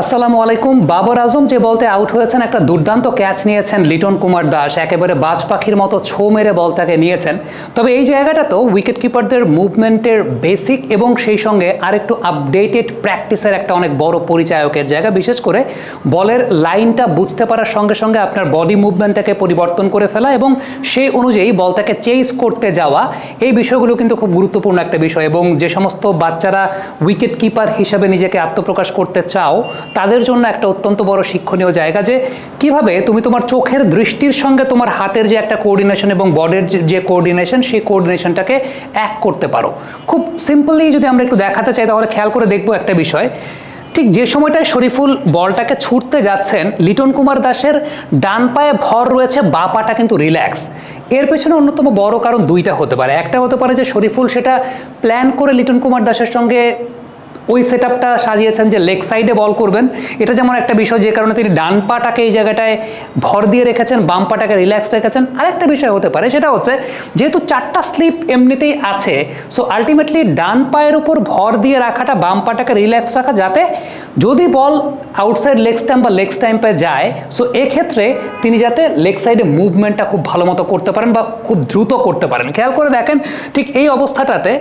আসসালামু আলাইকুম। বাবর আজম যে বলতে আউট হয়েছেন, একটা দুর্দান্ত ক্যাচ নিয়েছেন লিটন কুমার দাস, একেবারে বাজ পাখির মতো ছো মেরে বলটাকে নিয়েছেন। তবে এই জায়গাটা তো উইকেট কিপারদের মুভমেন্টের বেসিক এবং সেই সঙ্গে আরেকটু আপডেটেড প্র্যাকটিসের একটা অনেক বড় পরিচায়কের জায়গা। বিশেষ করে বলের লাইনটা বুঝতে পারার সঙ্গে সঙ্গে আপনার বডি মুভমেন্টটাকে পরিবর্তন করে ফেলা এবং সেই অনুযায়ী বলটাকে চেজ করতে যাওয়া, এই বিষয়গুলো কিন্তু খুব গুরুত্বপূর্ণ একটা বিষয়। এবং যে সমস্ত বাচ্চারা উইকেট কিপার হিসাবে নিজেকে আত্মপ্রকাশ করতে চাও, তাদের জন্য একটা অত্যন্ত বড় শিক্ষণীয় জায়গা যে কিভাবে তুমি তোমার চোখের দৃষ্টির সঙ্গে তোমার হাতের যে একটা কোঅর্ডিনেশন এবং বডির যে কোঅর্ডিনেশন, সেই কোঅর্ডিনেশনটাকে এক করতে পারো। খুব সিম্পলি যদি আমরা একটু দেখাতে চাই, তাহলে খেয়াল করে দেখবো একটা বিষয়। ঠিক যে সময়টায় শরীফুল বলটাকে ছুটতে যাচ্ছেন, লিটন কুমার দাসের ডান পায়ে ভর রয়েছে, বাঁ পাটা কিন্তু রিল্যাক্স। এর পেছনে অন্যতম বড় কারণ দুইটা হতে পারে। একটা হতে পারে যে শরীফুল সেটা প্ল্যান করে লিটন কুমার দাসের সঙ্গে ওই সেট আপটা সাজিয়েছেন যে লেগ সাইডে বল করবেন। এটা যেমন একটা বিষয়, যে কারণে তিনি ডান পাটাকে এই জায়গাটায় ভর দিয়ে রেখেছেন, বাম পাটাকে রিল্যাক্স রেখেছেন। আরেকটা বিষয় হতে পারে, সেটা হচ্ছে যেহেতু চারটা স্লিপ এমনিতেই আছে, সো আলটিমেটলি ডান পায়ের উপর ভর দিয়ে রাখাটা, বাম পাটাকে রিল্যাক্স রাখা, যাতে যদি বল আউটসাইড লেগ স্ট্যাম্প বা লেগ স্ট্যাম্পে যায়, সো এক্ষেত্রে তিনি যাতে লেগ সাইডে মুভমেন্টটা খুব ভালো মতো করতে পারেন বা খুব দ্রুত করতে পারেন। খেয়াল করে দেখেন, ঠিক এই অবস্থাটাতে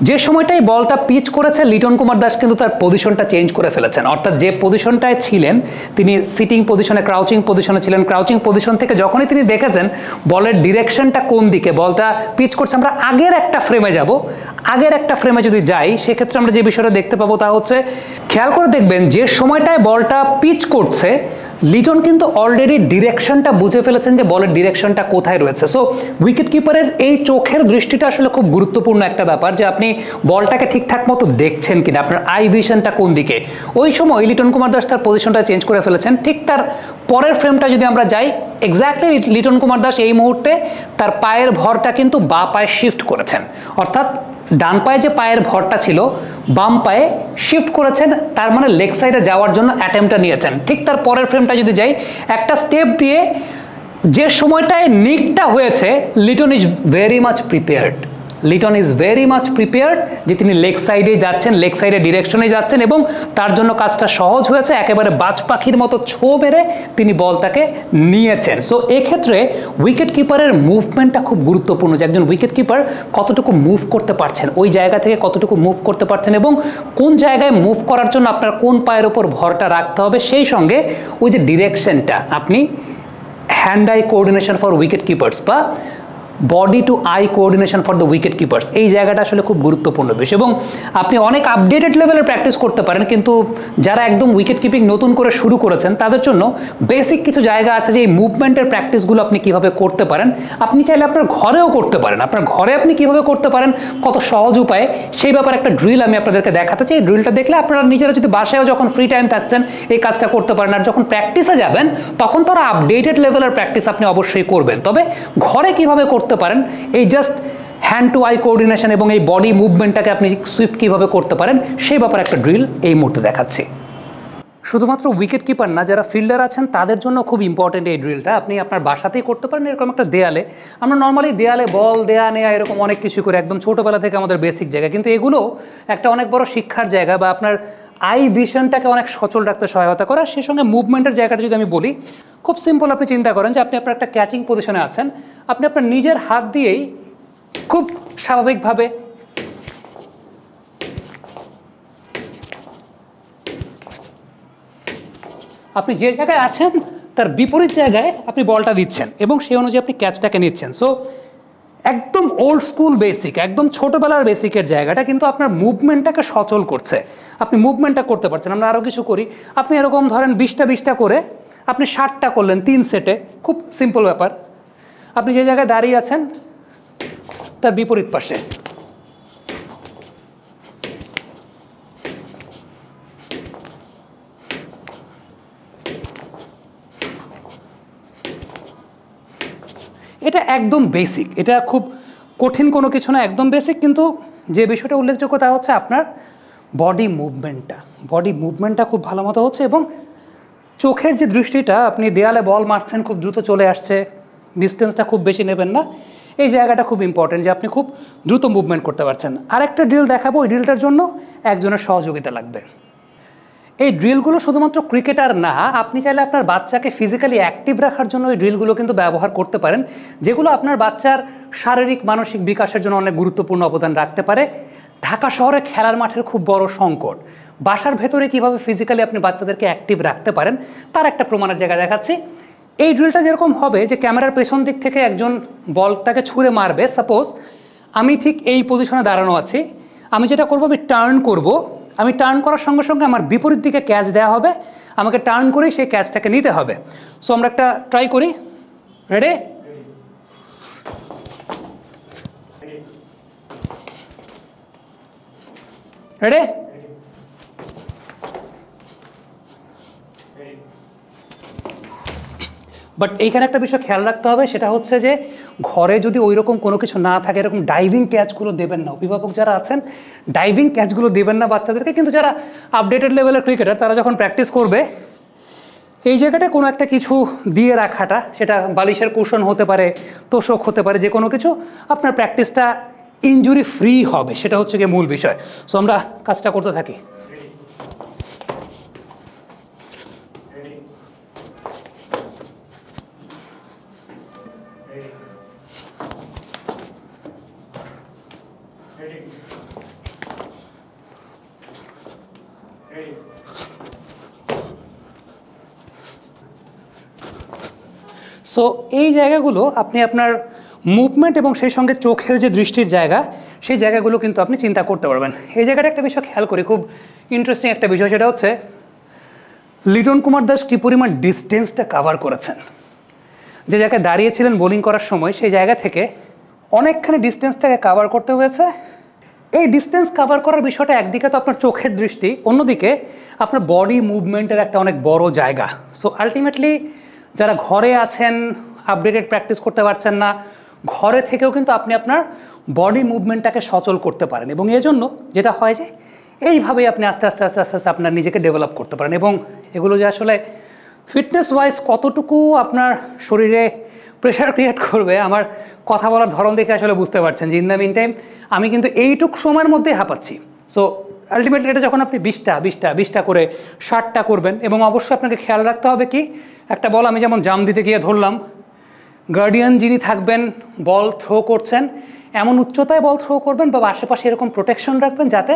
যে সময়টাই বলটা পিচ করেছে, লিটন কুমার দাস কিন্তু তার পজিশনটা চেঞ্জ করে ফেলেছেন। অর্থাৎ যে পজিশনটায় ছিলেন তিনি, সিটিং পজিশনে, ক্রাউচিং পজিশনে ছিলেন। ক্রাউচিং পজিশন থেকে যখনই তিনি দেখেছেন বলের ডিরেকশনটা কোন দিকে, বলটা পিচ করছে, আমরা আগের একটা ফ্রেমে যাব। আগের একটা ফ্রেমে যদি যাই, সেক্ষেত্রে আমরা যে বিষয়টা দেখতে পাবো তা হচ্ছে, খেয়াল করে দেখবেন যে সময়টায় বলটা পিচ করছে, লিটন কিন্তু অলরেডি ডিরেকশনটা বুঝে ফেলেছেন যে বলের ডিরেকশনটা কোথায় রয়েছে। সো উইকেট কিপারের এই চোখের দৃষ্টিটা আসলে খুব গুরুত্বপূর্ণ একটা ব্যাপার, যে আপনি বলটাকে ঠিকঠাক মতো দেখছেন কিনা, আপনার আই ভিশনটা কোন দিকে। ওই সময় লিটন কুমার দাস তার পজিশনটা চেঞ্জ করে ফেলেছেন। ঠিক তার পরের ফ্রেমটা যদি আমরা যাই, এক্স্যাক্টলি লিটন কুমার দাস এই মুহূর্তে তার পায়ের ভরটা কিন্তু বাঁ পায়ে শিফট করেছেন। অর্থাৎ ডান পায়ে যে পায়ের ভরটা ছিল, বাম পায়ে শিফট করেছেন, তার মানে লেগ সাইডে যাওয়ার জন্য অ্যাটেম্পটা নিয়েছেন। ঠিক তার পরের ফ্রেমটা যদি যাই, একটা স্টেপ দিয়ে যে সময়টায় নিকটা হয়েছে, Liton is very much prepared. Liton is very much prepared যে তিনি লেগ সাইডে যাচ্ছেন, লেগ সাইডে ডিরেকশনে যাচ্ছেন, এবং তার জন্য কাজটা সহজ হয়েছে। একেবারে বাজ পাখির মতো ছো মেরে তিনি বলটাকে নিয়েছেন। সো এক্ষেত্রে উইকেট কিপারের মুভমেন্টটা খুব গুরুত্বপূর্ণ, যে একজন উইকেট কিপার কতটুকু মুভ করতে পারছেন, ওই জায়গা থেকে কতটুকু মুভ করতে পারছেন, এবং কোন জায়গায় মুভ করার জন্য আপনার কোন পায়ের ওপর ভরটা রাখতে হবে। সেই সঙ্গে ওই যে ডিরেকশনটা, আপনি hand eye coordination for wicket keepers বা body to eye coordination for the wicket keepers, এই জায়গাটা আসলে খুব গুরুত্বপূর্ণ বিষয়। এবং আপনি অনেক আপডেটেড লেভেলের প্র্যাকটিস করতে পারেন, কিন্তু যারা একদম উইকেট কিপিং নতুন করে শুরু করেছেন, তাদের জন্য বেসিক কিছু জায়গা আছে যে এই মুভমেন্টের প্র্যাকটিসগুলো আপনি কিভাবে করতে পারেন। আপনি চাইলে আপনার ঘরেও করতে পারেন। আপনার ঘরে আপনি কিভাবে করতে পারেন কত সহজ উপায়ে, সেই ব্যাপারে একটা ড্রিল আমি আপনাদেরকে দেখাতে চাই। এই ড্রিলটা দেখলে আপনারা নিজেরা যদি বাসায়ও যখন ফ্রি টাইম থাকছেন এই কাজটা করতে পারেন। আর যখন প্র্যাকটিসে যাবেন, তখন তো আপডেটেড লেভেলের প্র্যাকটিস আপনি অবশ্যই করবেন। তবে ঘরে কিভাবে করতে পারেন, এই just hand to eye coordination এবং এই বডি মুভমেন্টটাকে আপনি সুইফট কিভাবে করতে পারেন, সেই ব্যাপারে একটা ড্রিল এই মুহূর্তে দেখাচ্ছি। শুধুমাত্র উইকেট কিপার না, যারা ফিল্ডার আছেন তাদের জন্য খুব ইম্পর্টেন্ট এই ড্রিলটা। আপনি আপনার বাসাতেই করতে পারেন। এরকম একটা দেয়ালে, আমরা নর্মালি দেয়ালে বল দেয়া নেয়া এরকম অনেক কিছু করে একদম ছোটোবেলা থেকে আমাদের বেসিক জায়গা, কিন্তু এগুলো একটা অনেক বড় শিক্ষার জায়গা, বা আপনার আই ভিশনটাকে অনেক সচল রাখতে সহায়তা করে। সেই সঙ্গে মুভমেন্টের জায়গাটা যদি আমি বলি, খুব সিম্পল। আপনি চিন্তা করেন যে আপনি আপনার একটা ক্যাচিং পজিশনে আছেন, আপনি আপনার নিজের হাত দিয়েই খুব স্বাভাবিকভাবে আপনি যে জায়গায় আছেন তার বিপরীত জায়গায় আপনি বলটা দিচ্ছেন, এবং সেই অনুযায়ী আপনি ক্যাচটাকে নিচ্ছেন। সো একদম ওল্ড স্কুল বেসিক, একদম ছোটোবেলার বেসিকের জায়গাটা কিন্তু আপনার মুভমেন্টটাকে সচল করছে। আপনি মুভমেন্টটা করতে পারছেন। আমরা আরও কিছু করি, আপনি এরকম ধরেন 20টা করে আপনি 60টা করলেন 3 সেটে। খুব সিম্পল ব্যাপার। আপনি যে জায়গায় দাঁড়িয়ে আছেন তার বিপরীত পাশে এটা একদম বেসিক, এটা খুব কঠিন কোনো কিছু না, একদম বেসিক। কিন্তু যে বিষয়টা উল্লেখযোগ্য তা হচ্ছে আপনার বডি মুভমেন্টটা খুব ভালো মতো হচ্ছে, এবং চোখের যে দৃষ্টিটা, আপনি দেয়ালে বল মারছেন, খুব দ্রুত চলে আসছে, ডিস্টেন্সটা খুব বেশি নেবেন না, এই জায়গাটা খুব ইম্পর্টেন্ট, যে আপনি খুব দ্রুত মুভমেন্ট করতে পারছেন। আরেকটা ড্রিল দেখাবো, ওই ড্রিলটার জন্য একজনের সহযোগিতা লাগবে। এই ড্রিলগুলো শুধুমাত্র ক্রিকেটার না, আপনি চাইলে আপনার বাচ্চাকে ফিজিক্যালি অ্যাক্টিভ রাখার জন্য এই ড্রিলগুলো কিন্তু ব্যবহার করতে পারেন, যেগুলো আপনার বাচ্চার শারীরিক মানসিক বিকাশের জন্য অনেক গুরুত্বপূর্ণ অবদান রাখতে পারে। ঢাকা শহরে খেলার মাঠের খুব বড় সংকট, বাসার ভেতরে কিভাবে ফিজিক্যালি আপনি বাচ্চাদেরকে অ্যাক্টিভ রাখতে পারেন তার একটা প্রমাণের জায়গা দেখাচ্ছি। এই ড্রিলটা যেরকম হবে যে ক্যামেরার পেছন দিক থেকে একজন বলটাকে ছুঁড়ে মারবে, সাপোজ আমি ঠিক এই পজিশনে দাঁড়ানো আছি, আমি যেটা করবো আমি টার্ন করব, আমি টার্ন করার সঙ্গে সঙ্গে আমার বিপরীত দিকে ক্যাচ দেওয়া হবে, আমাকে টার্ন করেই সেই ক্যাচটাকে নিতে হবে। সো আমরা একটা ট্রাই করি, রেডি? রেডি? বাট এইখানে একটা বিষয় খেয়াল রাখতে হবে, সেটা হচ্ছে যে ঘরে যদি ওই রকম কোনো কিছু না থাকে, এরকম ডাইভিং ক্যাচগুলো দেবেন না। অভিভাবক যারা আছেন ডাইভিং ক্যাচগুলো দেবেন না বাচ্চাদেরকে। কিন্তু যারা আপডেটেড লেভেলের ক্রিকেটার তারা যখন প্র্যাকটিস করবে, এই জায়গাটা কোনো একটা কিছু দিয়ে রাখাটা, সেটা বালিশের কুশন হতে পারে, তোষক হতে পারে, যে কোনো কিছু, আপনার প্র্যাকটিসটা ইনজুরি ফ্রি হবে, সেটা হচ্ছে গিয়ে মূল বিষয়। সো আমরা কাজটা করতে থাকি। সো এই জায়গাগুলো আপনি আপনার মুভমেন্ট এবং সেই সঙ্গে চোখের যে দৃষ্টির জায়গা, সেই জায়গাগুলো কিন্তু আপনি চিন্তা করতে পারবেন। এই জায়গাটা একটা বিষয় খেয়াল করি, খুব ইন্টারেস্টিং একটা বিষয়, সেটা হচ্ছে লিটন কুমার দাস কী পরিমাণ ডিস্টেন্সটা কাভার করেছেন। যে জায়গায় দাঁড়িয়েছিলেন বোলিং করার সময়, সেই জায়গা থেকে অনেকখানি ডিস্টেন্স থেকে কাভার করতে হয়েছে। এই ডিস্টেন্স কাভার করার বিষয়টা একদিকে তো আপনার চোখের দৃষ্টি, অন্যদিকে আপনার বডি মুভমেন্টের একটা অনেক বড় জায়গা। সো আলটিমেটলি যারা ঘরে আছেন, আপডেটেড প্র্যাকটিস করতে পারছেন না, ঘরে থেকেও কিন্তু আপনি আপনার বডি মুভমেন্টটাকে সচল করতে পারেন। এবং এর জন্য যেটা হয় যে এইভাবেই আপনি আস্তে আস্তে আস্তে আস্তে আস্তে আপনার নিজেকে ডেভেলপ করতে পারেন। এবং এগুলো যে আসলে ফিটনেস ওয়াইজ কতটুকু আপনার শরীরে প্রেশার ক্রিয়েট করবে, আমার কথা বলার ধরন দেখে আসলে বুঝতে পারছেন যে ইন দ্য মিন টাইম আমি কিন্তু এইটুক সময়ের মধ্যেই হাঁপাচ্ছি। সো আলটিমেটলি এটা যখন আপনি 20টা করে 60টা করবেন, এবং অবশ্যই আপনাকে খেয়াল রাখতে হবে কি, একটা বল আমি যেমন জাম দিতে গিয়ে ধরলাম, গার্ডিয়ান যিনি থাকবেন বল থ্রো করছেন এমন উচ্চতায় বল থ্রো করবেন বা আশেপাশে এরকম প্রোটেকশন রাখবেন যাতে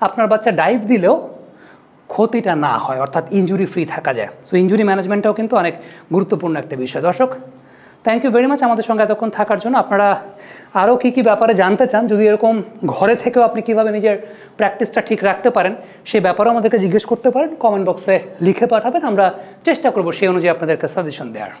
আপনার বাচ্চা ডাইভ দিলেও ক্ষতিটা না হয়, অর্থাৎ ইনজুরি ফ্রি থাকা যায়। সো ইনজুরি ম্যানেজমেন্টটাও কিন্তু অনেক গুরুত্বপূর্ণ একটা বিষয়। দর্শক, থ্যাংক ইউ ভেরি মাচ আমাদের সঙ্গে এতক্ষণ থাকার জন্য। আপনারা আরও কী কী ব্যাপারে জানতে চান, যদি এরকম ঘরে থেকেও আপনি কীভাবে নিজের প্র্যাকটিসটা ঠিক রাখতে পারেন, সেই ব্যাপারেও আমাদেরকে জিজ্ঞেস করতে পারেন, কমেন্ট বক্সে লিখে পাঠাবেন, আমরা চেষ্টা করবো সেই অনুযায়ী আপনাদেরকে সাজেশন দেওয়ার।